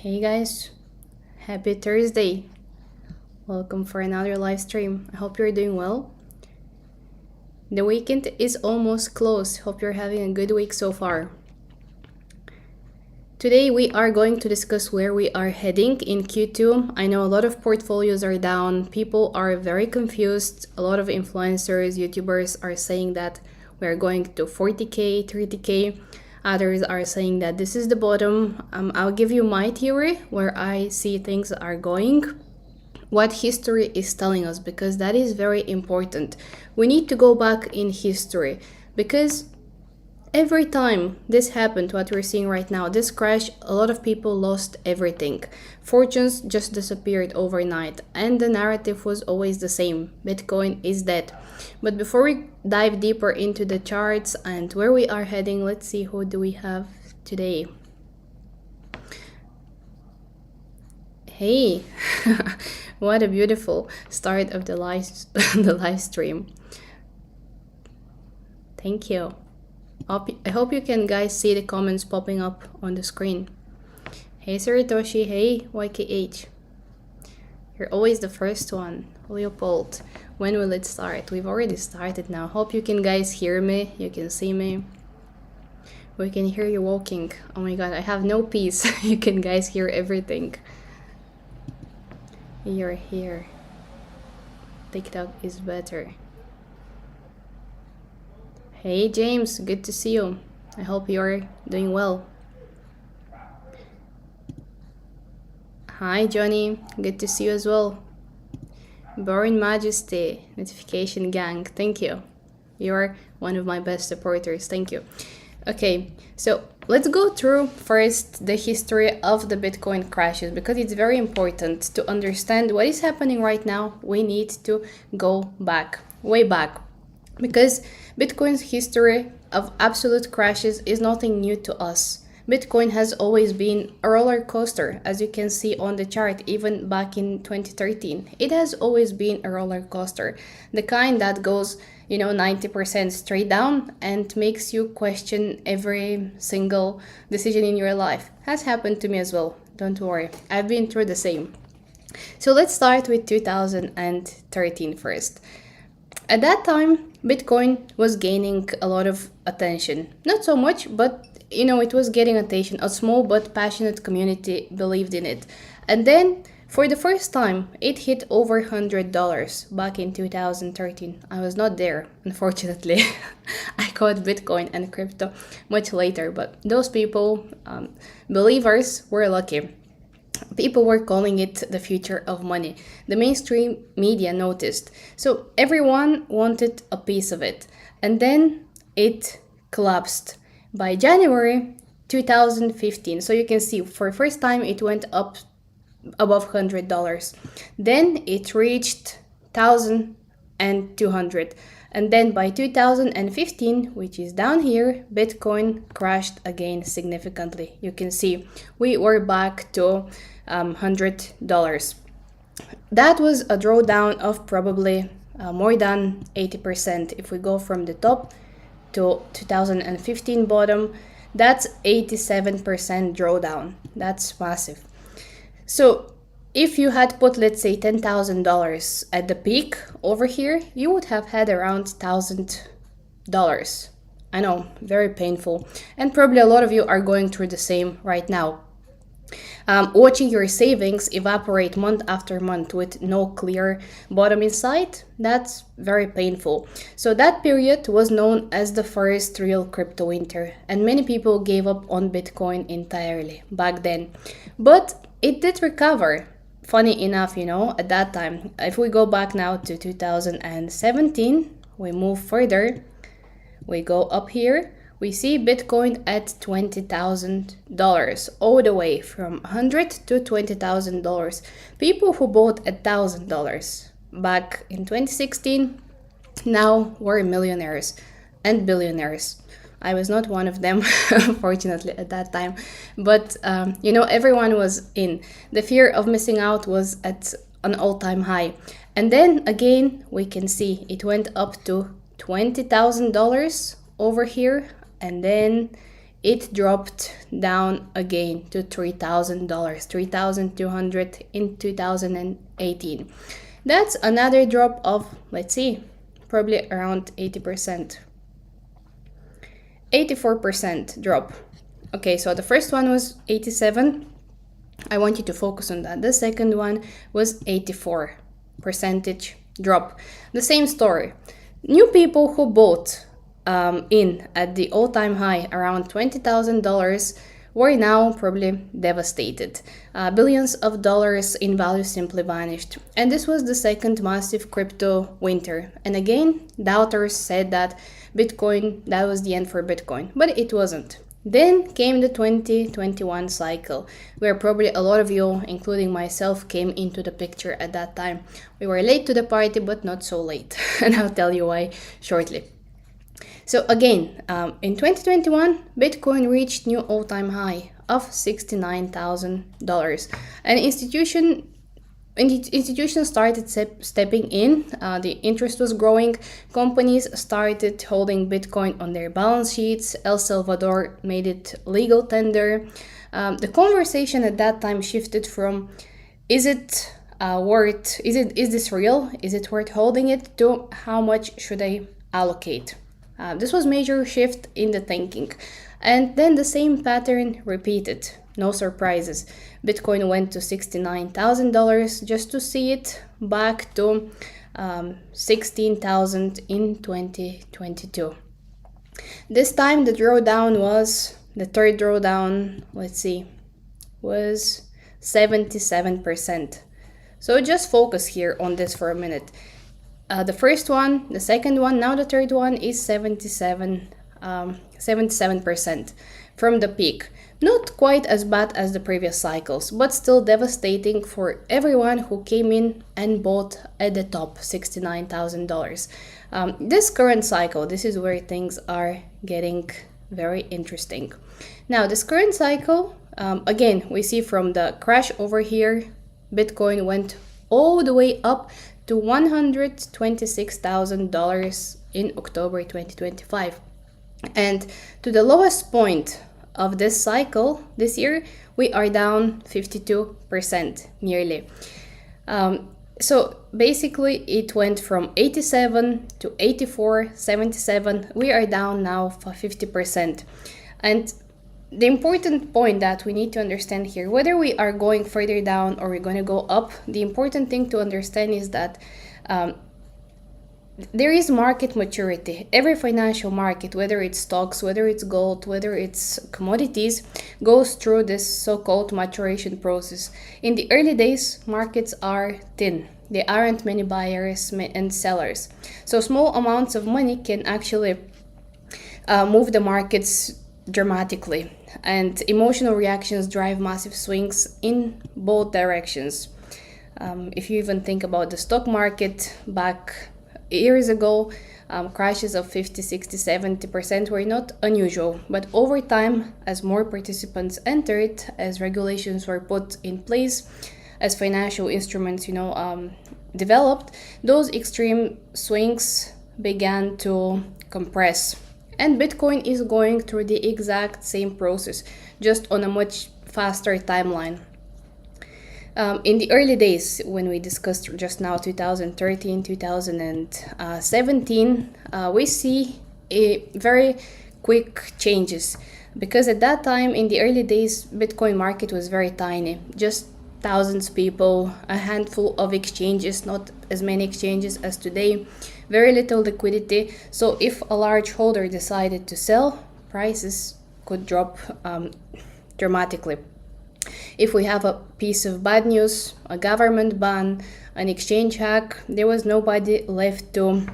Hey guys, happy Thursday. Welcome for another live stream. I hope you're doing well. The weekend is almost closed. Hope you're having a good week so far. Today we are going to discuss where we are heading in Q2. I know a lot of portfolios are down. People are very confused. A lot of influencers, YouTubers are saying that we're going to 40K, 30K. Others are saying that this is the bottom. I'll give you my theory where I see things are going, what history is telling us, because that is very important. We need to go back in history because every time this happened, what we're seeing right now, this crash, a lot of people lost everything. Fortunes just disappeared overnight, and the narrative was always the same: Bitcoin is dead. But before we dive deeper into the charts and where we are heading, let's see who do we have today. Hey, what a beautiful start of the live stream. Thank you. I hope you can guys see the comments popping up on the screen. Hey Saritoshi, hey YKH. You're always the first one. Leopold, when will it start? We've already started now. Hope you can guys hear me, you can see me. We can hear you walking. Oh my god, I have no peace. You can guys hear everything. You're here. TikTok is better. Hey James, good to see you. I hope you're doing well. Hi Johnny, good to see you as well. Born Majesty, notification gang, thank you. You're one of my best supporters, thank you. Okay, so let's go through first the history of the Bitcoin crashes because it's very important to understand what is happening right now. We need to go back, way back, because Bitcoin's history of absolute crashes is nothing new to us. Bitcoin has always been a roller coaster, as you can see on the chart, even back in 2013. It has always been a roller coaster, the kind that goes 90% straight down and makes you question every single decision in your life. Has happened to me as well. Don't worry. I've been through the same. So let's start with 2013 first. At that time, Bitcoin was gaining a lot of attention. Not so much, but it was getting attention. A small but passionate community believed in it. And then for the first time, it hit over $100 back in 2013. I was not there, unfortunately. I caught Bitcoin and crypto much later, but those people, believers, were lucky. People were calling it the future of money. The mainstream media noticed. So everyone wanted a piece of it. And then it collapsed by January 2015. So you can see for the first time it went up above $100. Then it reached 1,200. And then by 2015, which is down here, Bitcoin crashed again significantly. You can see we were back to $100. That was a drawdown of probably more than 80%. If we go from the top to 2015 bottom, that's 87% drawdown. That's massive. So if you had put, let's say, $10,000 at the peak over here, you would have had around $1,000. I know, very painful. And probably a lot of you are going through the same right now. Watching your savings evaporate month after month with no clear bottom in sight, that's very painful. So that period was known as the first real crypto winter, and many people gave up on Bitcoin entirely back then. But it did recover. Funny enough, at that time, if we go back now to 2017, we move further, we go up here, we see Bitcoin at $20,000, all the way from $100 to $20,000. People who bought $1,000 back in 2016 now were millionaires and billionaires. I was not one of them, unfortunately, at that time. But, everyone was in. The fear of missing out was at an all-time high. And then, again, we can see it went up to $20,000 over here. And then it dropped down again to $3,000, $3,200 in 2018. That's another drop of, let's see, probably around 80%. 84% drop. Okay, so the first one was 87. I want you to focus on that. The second one was 84% drop. The same story. New people who bought in at the all-time high around $20,000 were now probably devastated. Billions of dollars in value simply vanished. And this was the second massive crypto winter. And again, doubters said that Bitcoin, that was the end for Bitcoin, but it wasn't. Then came the 2021 cycle, where probably a lot of you, including myself, came into the picture at that time. We were late to the party, but not so late. And I'll tell you why shortly. So again, in 2021, Bitcoin reached new all-time high of $69,000. And institutions started stepping in. The interest was growing. Companies started holding Bitcoin on their balance sheets. El Salvador made it legal tender. The conversation at that time shifted from, is this real? Is it worth holding it? To how much should I allocate? This was major shift in the thinking. And then the same pattern repeated. No surprises. Bitcoin went to $69,000 just to see it back to 16,000 in 2022. This time the drawdown was, the third drawdown, let's see, was 77%. So just focus here on this for a minute. The first one, the second one, now the third one is 77% from the peak. Not quite as bad as the previous cycles, but still devastating for everyone who came in and bought at the top, $69,000. This current cycle, this is where things are getting very interesting. Now, this current cycle, again, we see from the crash over here, Bitcoin went all the way up to $126,000 in October 2025. And to the lowest point of this cycle this year, we are down 52% nearly. So basically it went from 87 to 84, 77. We are down now for 50%. And the important point that we need to understand here, whether we are going further down or we're going to go up, the important thing to understand is that there is market maturity. Every financial market, whether it's stocks, whether it's gold, whether it's commodities, goes through this so-called maturation process. In the early days, markets are thin. There aren't many buyers and sellers. So small amounts of money can actually move the markets dramatically. And emotional reactions drive massive swings in both directions. If you even think about the stock market back years ago, crashes of 50, 60, 70% were not unusual. But over time, as more participants entered, as regulations were put in place, as financial instruments, developed, those extreme swings began to compress. And Bitcoin is going through the exact same process, just on a much faster timeline. In the early days, when we discussed just now 2013, 2017, we see a very quick changes, because at that time, in the early days, Bitcoin market was very tiny, just thousands of people, a handful of exchanges, not as many exchanges as today, very little liquidity. So if a large holder decided to sell, prices could drop dramatically. If we have a piece of bad news, a government ban, an exchange hack, there was nobody left to,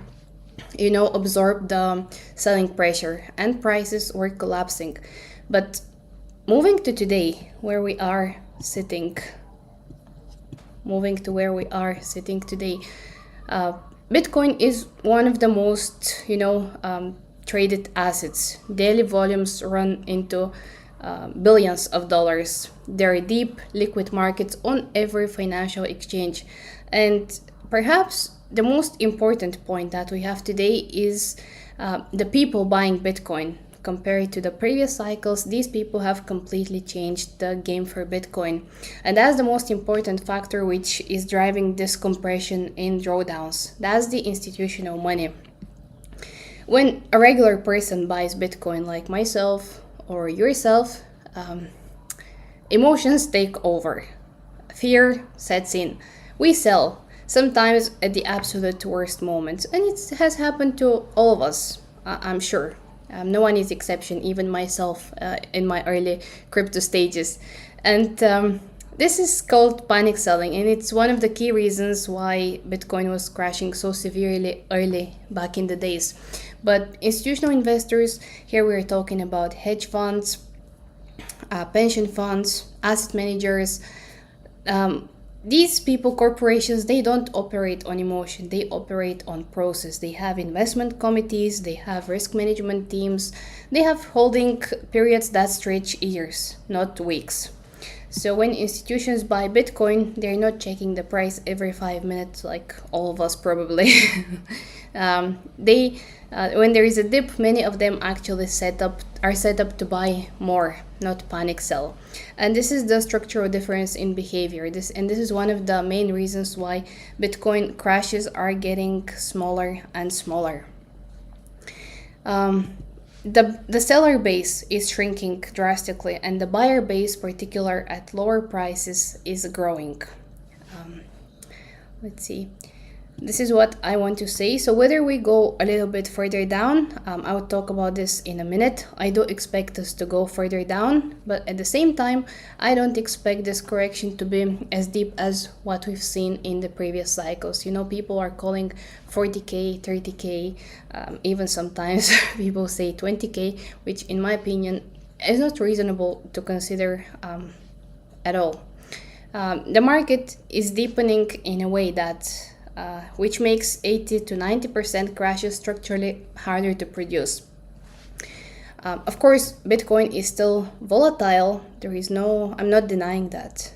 absorb the selling pressure, and prices were collapsing. But moving to today, where we are sitting, today, Bitcoin is one of the most, traded assets. Daily volumes run into billions of dollars. There are deep liquid markets on every financial exchange. And perhaps the most important point that we have today is the people buying Bitcoin. Compared to the previous cycles, these people have completely changed the game for Bitcoin. And that's the most important factor which is driving this compression in drawdowns. That's the institutional money. When a regular person buys Bitcoin, like myself or yourself, emotions take over. Fear sets in. We sell, sometimes at the absolute worst moments. And it has happened to all of us, I'm sure. No one is exception, even myself in my early crypto stages. And this is called panic selling, and it's one of the key reasons why Bitcoin was crashing so severely early back in the days. But institutional investors, here we're talking about hedge funds, pension funds, asset managers, these people, corporations, they don't operate on emotion, they operate on process. They have investment committees, they have risk management teams, they have holding periods that stretch years, not weeks. So when institutions buy Bitcoin, they're not checking the price every 5 minutes like all of us probably. When there is a dip, many of them actually are set up to buy more, not panic sell. And this is the structural difference in behavior. This is one of the main reasons why Bitcoin crashes are getting smaller and smaller. the seller base is shrinking drastically, and the buyer base, particular at lower prices, is growing. Let's see. This is what I want to say. So whether we go a little bit further down, I will talk about this in a minute. I do expect us to go further down, but at the same time, I don't expect this correction to be as deep as what we've seen in the previous cycles. You know, people are calling 40K, 30K, even sometimes people say 20K, which in my opinion is not reasonable to consider at all. The market is deepening in a way that which makes 80 to 90% crashes structurally harder to produce. Of course, Bitcoin is still volatile. I'm not denying that.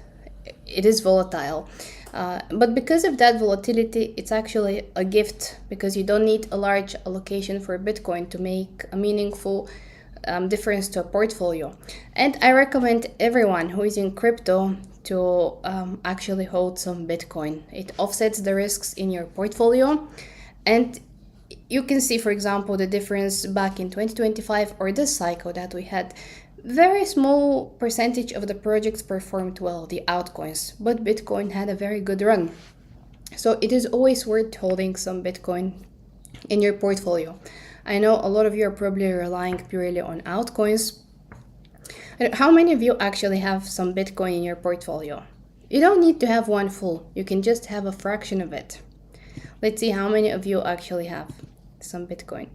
It is volatile. But because of that volatility, it's actually a gift, because you don't need a large allocation for Bitcoin to make a meaningful difference to a portfolio. And I recommend everyone who is in crypto to actually hold some Bitcoin. It offsets the risks in your portfolio, and you can see, for example, the difference back in 2025 or this cycle that we had. Very small percentage of the projects performed well, the altcoins, but Bitcoin had a very good run. So it is always worth holding some Bitcoin in your portfolio. I know a lot of you are probably relying purely on altcoins. How many of you actually have some Bitcoin in your portfolio? You don't need to have one full. You can just have a fraction of it. Let's see how many of you actually have some Bitcoin.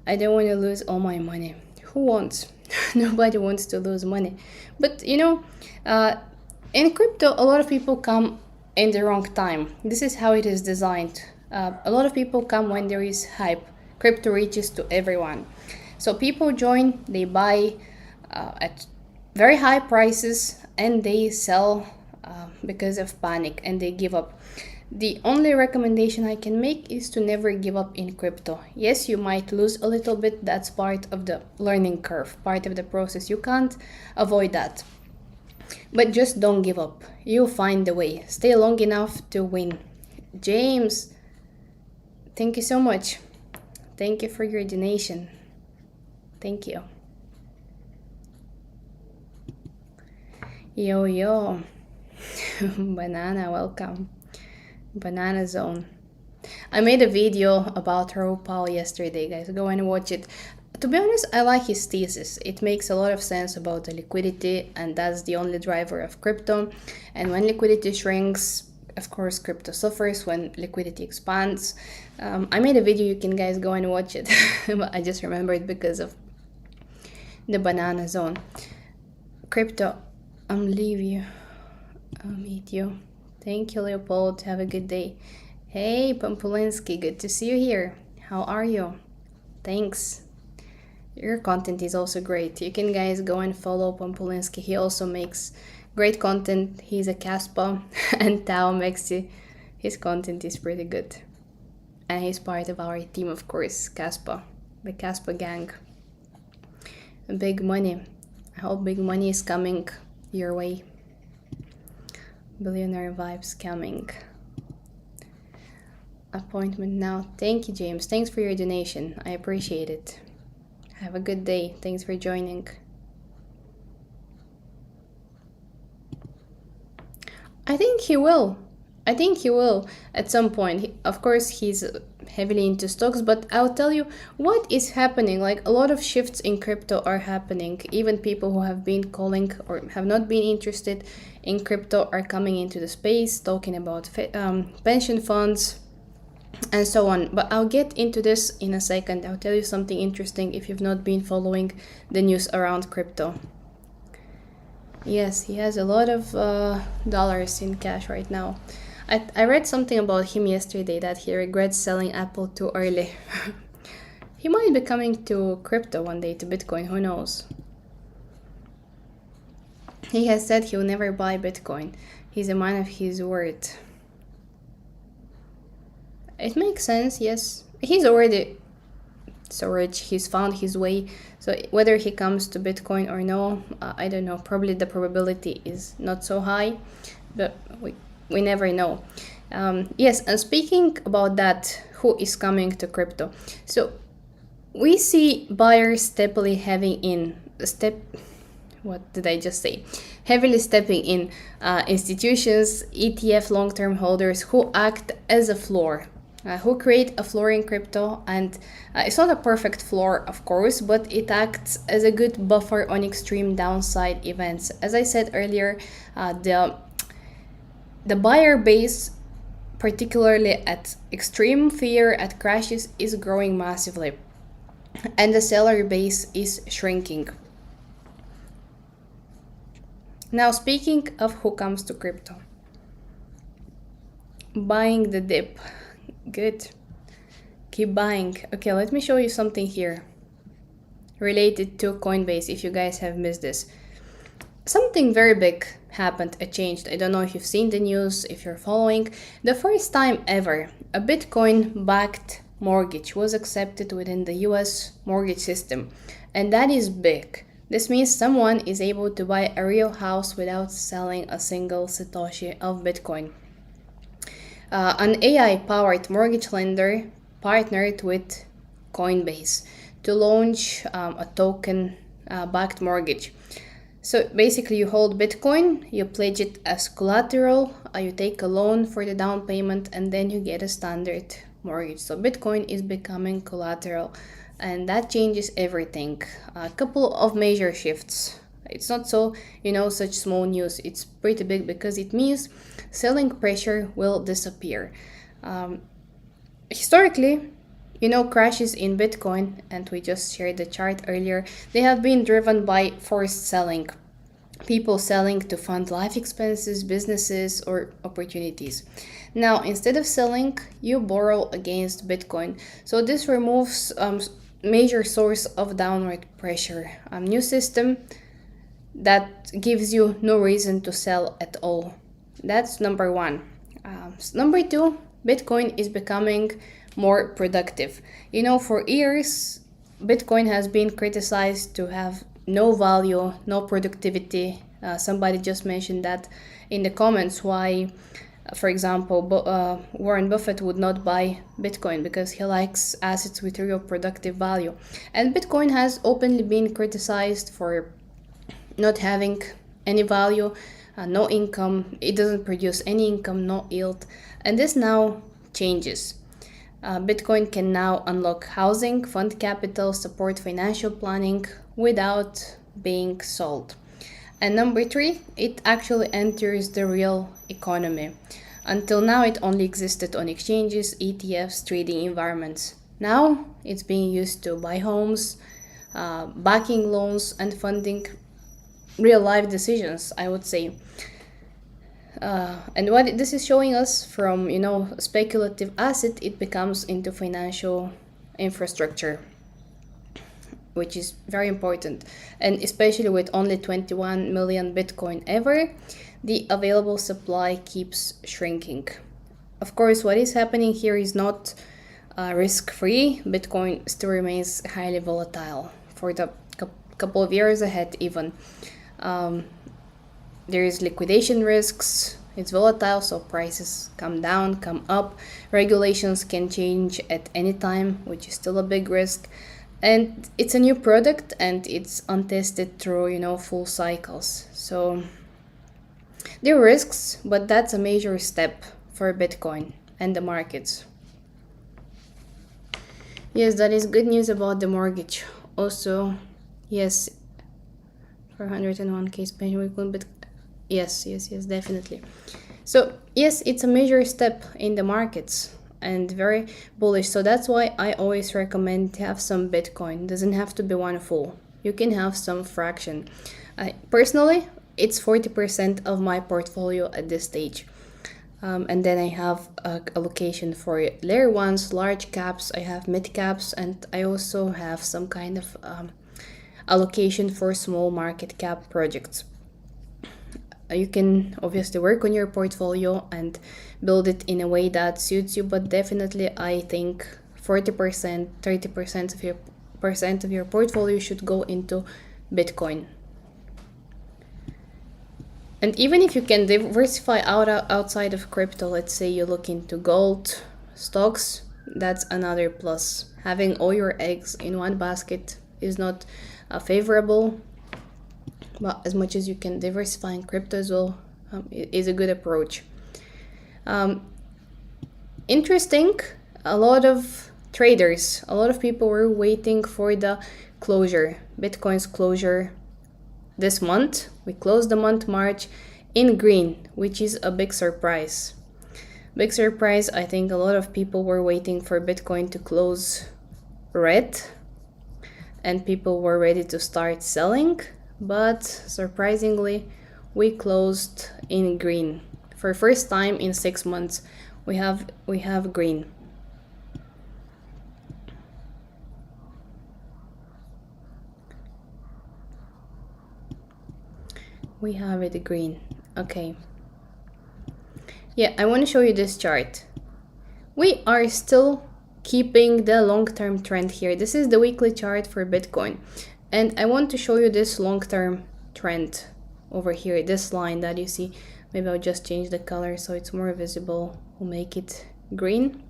I don't want to lose all my money. Who wants? Nobody wants to lose money. But you know, in crypto, a lot of people come in the wrong time. This is how it is designed. A lot of people come when there is hype. Crypto reaches to everyone. So people join, they buy at very high prices, and they sell because of panic, and they give up. The only recommendation I can make is to never give up in crypto. Yes, you might lose a little bit. That's part of the learning curve, part of the process. You can't avoid that. But just don't give up. You'll find the way. Stay long enough to win. James, thank you so much. Thank you for your donation. Thank you. Yo, Banana, welcome. Banana Zone. I made a video about Raoul Pal yesterday, guys. Go and watch it. To be honest, I like his thesis. It makes a lot of sense about the liquidity, and that's the only driver of crypto. And when liquidity shrinks, of course, crypto suffers. When liquidity expands, I made a video. You can guys go and watch it. But I just remembered because of the Banana Zone. Crypto. Leave you. I'll meet you. Thank you, Leopold. Have a good day. Hey, Pampulinsky. Good to see you here. How are you? Thanks. Your content is also great. You can guys go and follow Pampulinsky. He also makes great content. He's a Caspa and Tao Mexi. His content is pretty good. And he's part of our team, of course, Caspa. The Caspa gang. Big money. I hope big money is coming your way. Billionaire vibes coming. Appointment now. Thank you, James. Thanks for your donation. I appreciate it. Have a good day. Thanks for joining. I think he will. At some point. Of course, he's heavily into stocks, but I'll tell you what is happening. Like, a lot of shifts in crypto are happening. Even people who have been calling or have not been interested in crypto are coming into the space, talking about pension funds and so on. But I'll get into this in a second. I'll tell you something interesting if you've not been following the news around crypto. Yes, he has a lot of dollars in cash right now. I read something about him yesterday that he regrets selling Apple too early. He might be coming to crypto one day, to Bitcoin, who knows? He has said he'll never buy Bitcoin. He's a man of his word. It makes sense, yes. He's already so rich, he's found his way. So whether he comes to Bitcoin or no, I don't know. Probably the probability is not so high, but we never know. Yes, and speaking about that, who is coming to crypto? So We see buyers steadily having in step what did I just say? Heavily stepping in institutions, ETF long term holders who act as a floor, who create a floor in crypto. And it's not a perfect floor, of course, but it acts as a good buffer on extreme downside events. As I said earlier, the buyer base, particularly at extreme fear at crashes, is growing massively, and the seller base is shrinking. Now, speaking of who comes to crypto, buying the dip. Good. Keep buying. Okay, let me show you something here related to Coinbase if you guys have missed this. Something very big happened, it changed. I don't know if you've seen the news, if you're following. The first time ever, a Bitcoin backed mortgage was accepted within the US mortgage system, and that is big. This means someone is able to buy a real house without selling a single Satoshi of Bitcoin. An AI-powered mortgage lender partnered with Coinbase to launch a token-backed mortgage. So basically, you hold Bitcoin, you pledge it as collateral, you take a loan for the down payment, and then you get a standard mortgage. So Bitcoin is becoming collateral, and that changes everything. A couple of major shifts. It's not so, such small news. It's pretty big because it means selling pressure will disappear. Historically, crashes in Bitcoin, and we just shared the chart earlier, they have been driven by forced selling. People selling to fund life expenses, businesses, or opportunities. Now, instead of selling, you borrow against Bitcoin. So this removes major source of downward pressure. A new system that gives you no reason to sell at all. That's number one. Number two, Bitcoin is becoming more productive. For years, Bitcoin has been criticized to have no value, no productivity. Somebody just mentioned that in the comments why, for example, Warren Buffett would not buy Bitcoin because he likes assets with real productive value. And Bitcoin has openly been criticized for not having any value, no income. It doesn't produce any income, no yield. And this now changes. Bitcoin can now unlock housing, fund capital, support financial planning without being sold. And number three, it actually enters the real economy. Until now, it only existed on exchanges, ETFs, trading environments. Now, it's being used to buy homes, backing loans, and funding real life decisions, I would say. And what this is showing us from, speculative asset, it becomes into financial infrastructure, which is very important. And especially with only 21 million Bitcoin ever, the available supply keeps shrinking. Of course, what is happening here is not risk-free. Bitcoin still remains highly volatile for the couple of years ahead even. There is liquidation risks. It's volatile, so prices come down, come up. Regulations can change at any time, which is still a big risk. And it's a new product, and it's untested through, full cycles. So there are risks, but that's a major step for Bitcoin and the markets. Yes, that is good news about the mortgage. Also, yes, 401k pension, but yes, definitely. So yes, it's a major step in the markets and very bullish. So that's why I always recommend to have some Bitcoin. Doesn't have to be one full. You can have some fraction. Personally, it's 40% of my portfolio at this stage. And then I have a allocation for layer ones, large caps, I have mid caps, and I also have some kind of allocation for small market cap projects. You can obviously work on your portfolio and build it in a way that suits you, but definitely I think 40%, 30% of your portfolio should go into Bitcoin. And even if you can diversify outside of crypto, let's say you look into gold, stocks, That's another plus. Having all your eggs in one basket is not favorable, but as much as you can diversify in crypto as well, it is a good approach. Interesting, a lot of traders, a lot of people were waiting for the closure, Bitcoin's closure this month. We closed the month March in green, which is a big surprise. Big surprise. I think a lot of people were waiting for Bitcoin to close red and people were ready to start selling, but surprisingly we closed in green. For first time in 6 months we have green. We have it green. Okay. Yeah, I want to show you this chart. We are still keeping the long-term trend here. This is the weekly chart for Bitcoin. And I want to show you this long-term trend over here, this line that you see. Maybe I'll just change the color so it's more visible. We'll make it green.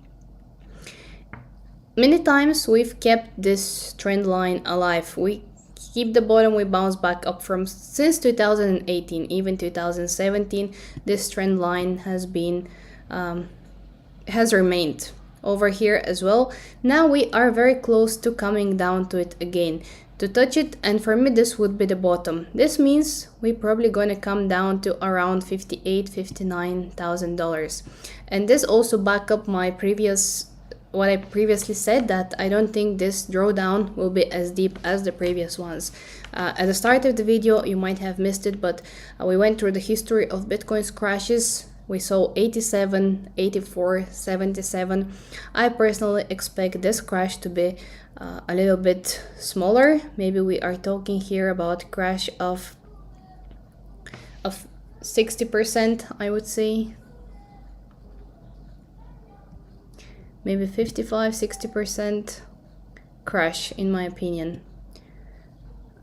Many times we've kept this trend line alive. We keep the bottom, we bounce back up from since 2018, even 2017. This trend line has been has remained over here as well. Now we are very close to coming down to it again, to touch it, and for me this would be the bottom. This means we're probably gonna come down to around $59,000, and this also back up my what I previously said, that I don't think this drawdown will be as deep as the previous ones. At the start of the video you might have missed it, but we went through the history of Bitcoin's crashes. We saw 87, 84, 77. I personally expect this crash to be a little bit smaller. Maybe we are talking here about crash of 60%, I would say. Maybe 55-60% crash, in my opinion.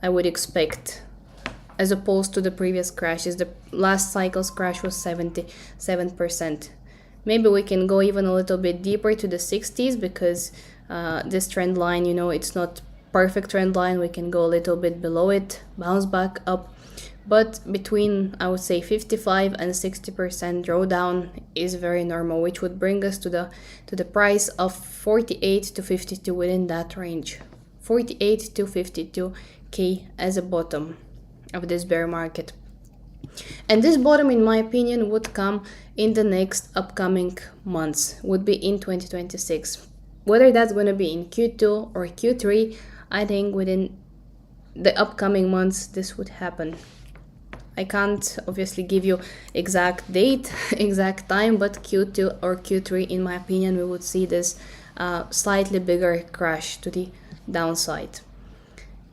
I would expect, as opposed to the previous crashes. The last cycle's crash was 77%. Maybe we can go even a little bit deeper to the 60s, because this trend line, you know, it's not perfect trend line. We can go a little bit below it, bounce back up. But between, I would say, 55 and 60% drawdown is very normal, which would bring us to the price of 48 to 52, within that range. 48 to 52K as a bottom of this bear market. And this bottom, in my opinion, would come in the next upcoming months, would be in 2026. Whether that's going to be in Q2 or Q3, I think within the upcoming months this would happen. I can't obviously give you exact date, exact time, but Q2 or Q3, in my opinion, we would see this slightly bigger crash to the downside.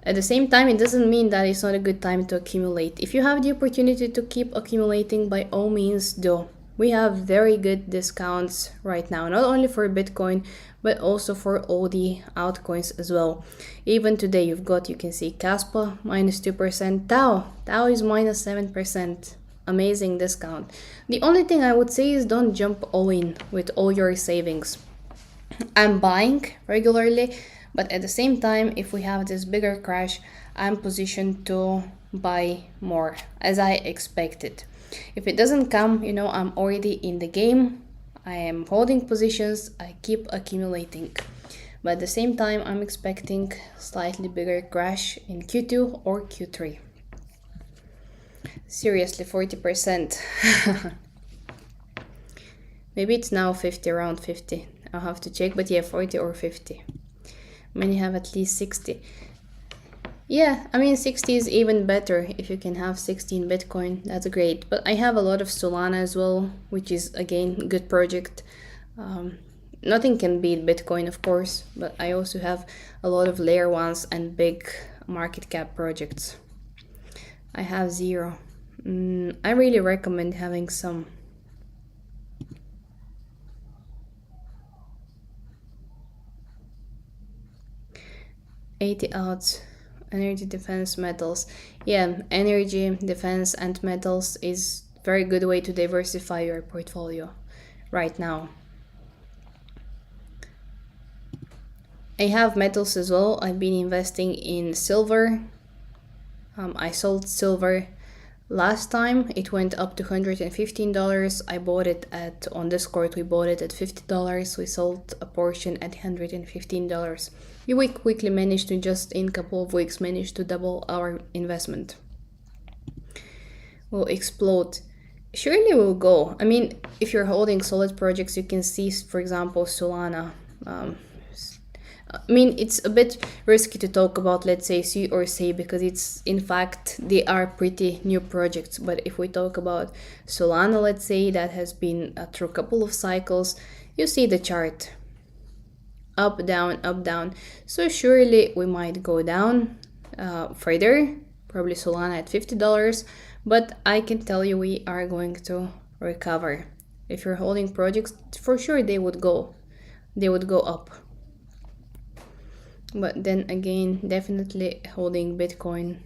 At the same time, it doesn't mean that it's not a good time to accumulate. If you have the opportunity to keep accumulating, by all means do. We have very good discounts right now, not only for Bitcoin, but also for all the altcoins as well. Even today you can see Caspa minus 2%, Tau is minus 7%. Amazing discount. The only thing I would say is don't jump all in with all your savings. I'm buying regularly, but at the same time, if we have this bigger crash, I'm positioned to buy more, as I expected. If it doesn't come, you know, I'm already in the game. I am holding positions, I keep accumulating. But at the same time, I'm expecting slightly bigger crash in Q2 or Q3. Seriously, 40%. Maybe it's now 50, around 50. I'll have to check, but yeah, 40 or 50. Many have at least 60. Yeah, I mean 60 is even better. If you can have 16 Bitcoin, that's great. But I have a lot of Solana as well, which is again a good project. Nothing can beat Bitcoin, of course, but I also have a lot of layer ones and big market cap projects. I have 0. I really recommend having some. $80 outs. Energy, defense, metals. Yeah, energy, defense, and metals is very good way to diversify your portfolio right now. I have metals as well. I've been investing in silver. I sold silver last time. It went up to $115. I bought it at, on Discord, we bought it at $50. We sold a portion at $115. We quickly managed to, just in a couple of weeks, managed to double our investment. Will explode. Surely will go. I mean, if you're holding solid projects, you can see, for example, Solana. I mean, it's a bit risky to talk about, let's say, C or C, because it's, in fact, they are pretty new projects. But if we talk about Solana, let's say, that has been through a couple of cycles, you see the chart. Up, down, up, down. So surely we might go down further, probably Solana at $50. But I can tell you we are going to recover. If you're holding projects, for sure they would go up. But then again, definitely holding Bitcoin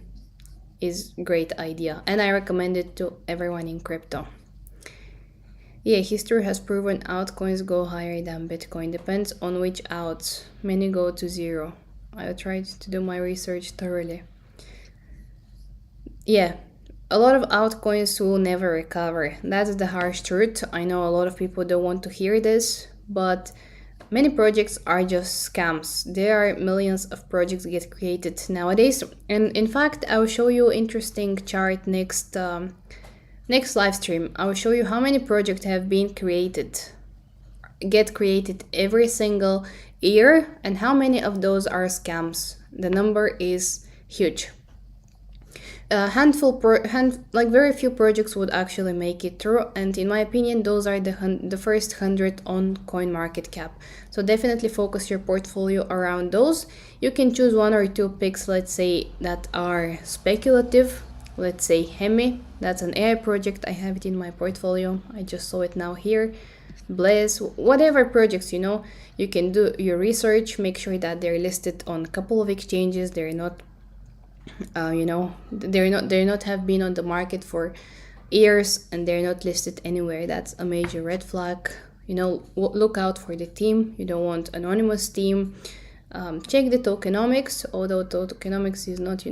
is a great idea, and I recommend it to everyone in crypto. Yeah, history has proven altcoins go higher than Bitcoin. Depends on which outs. Many go to zero. I tried to do my research thoroughly. Yeah, a lot of altcoins will never recover. That's the harsh truth. I know a lot of people don't want to hear this, but many projects are just scams. There are millions of projects get created nowadays, and in fact, I will show you an interesting chart next live stream. I will show you how many projects have been get created every single year, and how many of those are scams. The number is huge. A very few projects would actually make it through, and in my opinion, those are the first 100 on CoinMarketCap. So definitely focus your portfolio around those. You can choose one or two picks, let's say, that are speculative. Let's say Hemi, that's an AI project. I have it in my portfolio. I just saw it now here. Blaze, whatever projects, you can do your research, make sure that they're listed on a couple of exchanges. They're not they're not have been on the market for years, and they're not listed anywhere. That's a major red flag. Look out for the team. You don't want anonymous team. Check the tokenomics, although tokenomics is not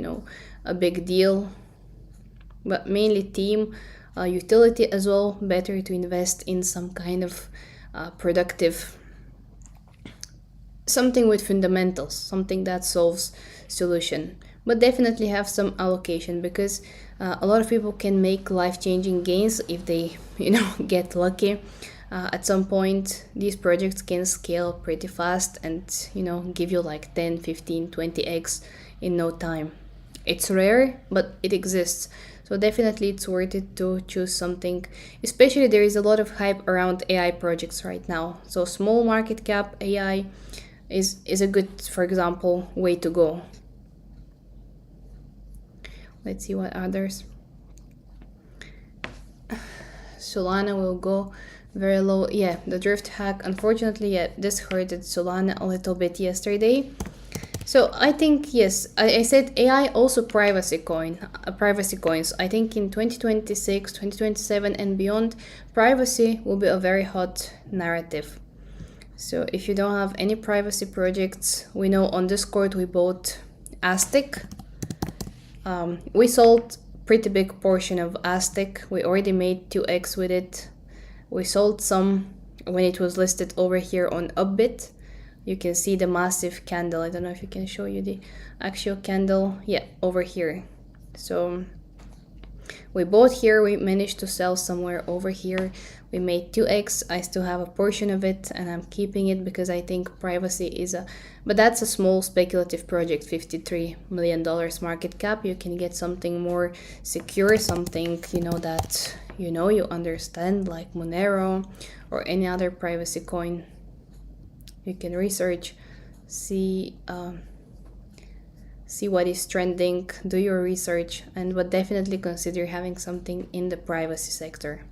a big deal, but mainly team, utility as well. Better to invest in some kind of productive, something with fundamentals, something that solves solution. But definitely have some allocation, because a lot of people can make life-changing gains if they get lucky. At some point, these projects can scale pretty fast and give you like 10, 15, 20x in no time. It's rare, but it exists. So definitely it's worth it to choose something. Especially there is a lot of hype around AI projects right now. So small market cap AI is a good, for example, way to go. Let's see what others. Solana will go very low. Yeah, the drift hack, unfortunately, this hurted Solana a little bit yesterday. So I think, yes, I said AI, also privacy coins. I think in 2026, 2027 and beyond, privacy will be a very hot narrative. So if you don't have any privacy projects, we know on Discord we bought Aztec. We sold pretty big portion of Aztec. We already made 2x with it. We sold some when it was listed over here on Upbit. You can see the massive candle. I don't know if you can show you the actual candle. Yeah, over here. So we bought here, we managed to sell somewhere over here. We made 2x. I still have a portion of it and I'm keeping it because I think privacy is but that's a small speculative project, $53 million market cap. You can get something more secure, something that you understand, like Monero or any other privacy coin. You can research, see what is trending, do your research, but definitely consider having something in the privacy sector.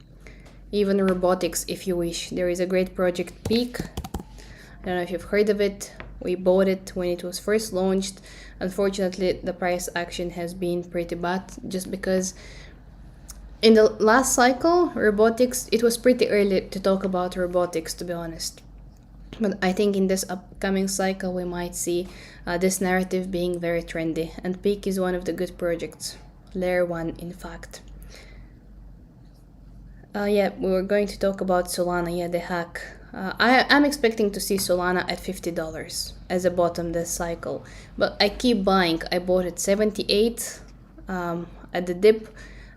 Even robotics, if you wish. There is a great project, Peak. I don't know if you've heard of it. We bought it when it was first launched. Unfortunately, the price action has been pretty bad, just because in the last cycle, robotics, it was pretty early to talk about robotics, to be honest. But I think in this upcoming cycle, we might see this narrative being very trendy. And Peak is one of the good projects. Layer 1, in fact. Yeah, we were going to talk about Solana, yeah, the hack. I'm expecting to see Solana at $50 as a bottom this cycle. But I keep buying. I bought at 78 at the dip,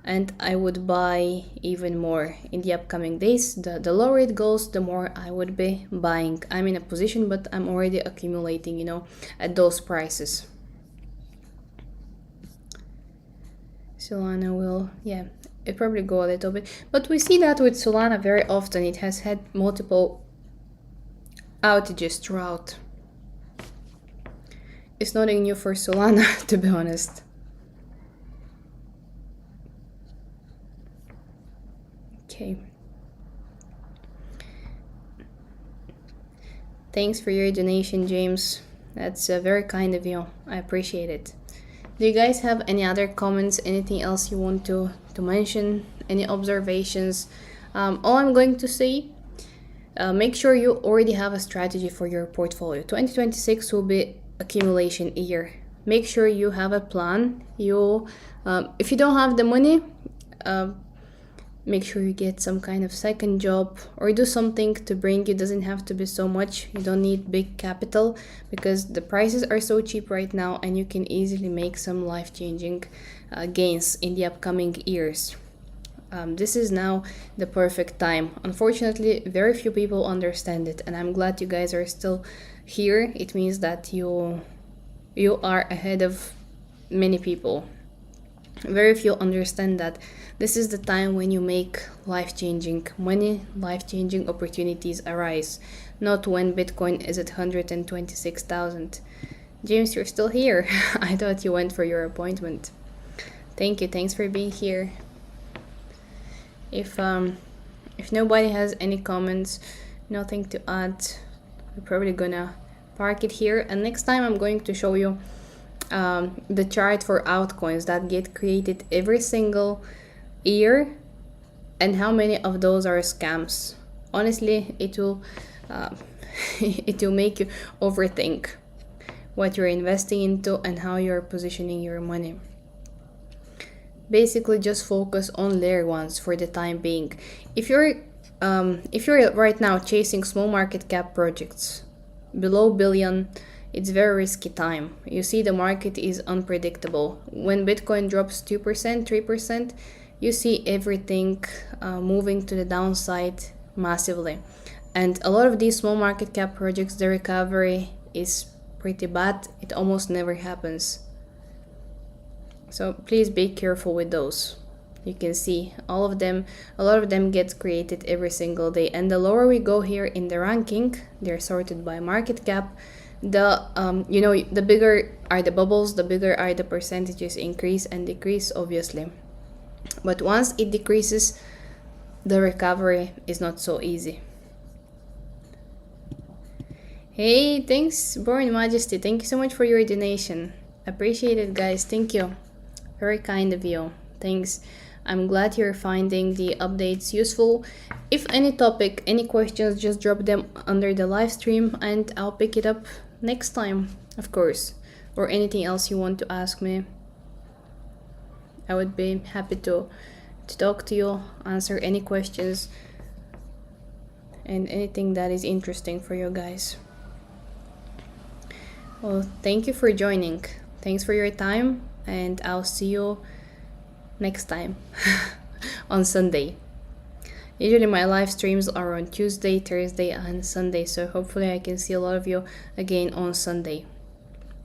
and I would buy even more in the upcoming days. The lower it goes, the more I would be buying. I'm in a position, but I'm already accumulating, you know, at those prices. Solana will, yeah, it probably go a little bit. But we see that with Solana very often. It has had multiple outages throughout. It's nothing new for Solana, to be honest. Okay. Thanks for your donation, James. That's very kind of you. I appreciate it. Do you guys have any other comments? Anything else you want to mention? Any observations? All I'm going to say, make sure you already have a strategy for your portfolio. 2026 will be accumulation year. Make sure you have a plan. If you don't have the money, make sure you get some kind of second job or do something to bring you. Doesn't have to be so much. You don't need big capital because the prices are so cheap right now, and you can easily make some life-changing gains in the upcoming years. This is now the perfect time. Unfortunately, very few people understand it, and I'm glad you guys are still here. It means that you are ahead of many people. Very few understand that this is the time when you make life-changing money, life-changing opportunities arise, not when Bitcoin is at 126,000. James, you're still here. I thought you went for your appointment. Thank you. Thanks for being here. If nobody has any comments, nothing to add, we're probably gonna park it here. And next time I'm going to show you the chart for altcoins that get created every single year and how many of those are scams. Honestly, it will it will make you overthink what you're investing into and how you're positioning your money. Basically, just focus on layer ones for the time being. If you're right now chasing small market cap projects below billion, it's very risky time. You see, the market is unpredictable. When Bitcoin drops 2%, 3%, you see everything moving to the downside massively. And a lot of these small market cap projects, the recovery is pretty bad. It almost never happens. So please be careful with those. You can see a lot of them get created every single day. And the lower we go here in the ranking, they're sorted by market cap. The bigger are the bubbles, the bigger are the percentages increase and decrease, obviously. But once it decreases, the recovery is not so easy. Hey, thanks, Born Majesty. Thank you so much for your donation. Appreciate it, guys. Thank you. Very kind of you. Thanks. I'm glad you're finding the updates useful. If any topic, any questions, just drop them under the live stream and I'll pick it up next time, of course. Or anything else you want to ask me. I would be happy to talk to you, answer any questions, and anything that is interesting for you guys. Well, thank you for joining. Thanks for your time, and I'll see you next time on Sunday. Usually my live streams are on Tuesday, Thursday, and Sunday, so hopefully I can see a lot of you again on Sunday.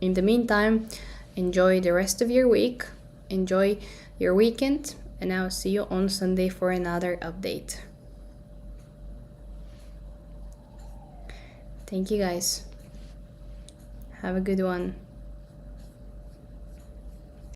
In the meantime, enjoy the rest of your week, enjoy your weekend, and I'll see you on Sunday for another update. Thank you, guys. Have a good one.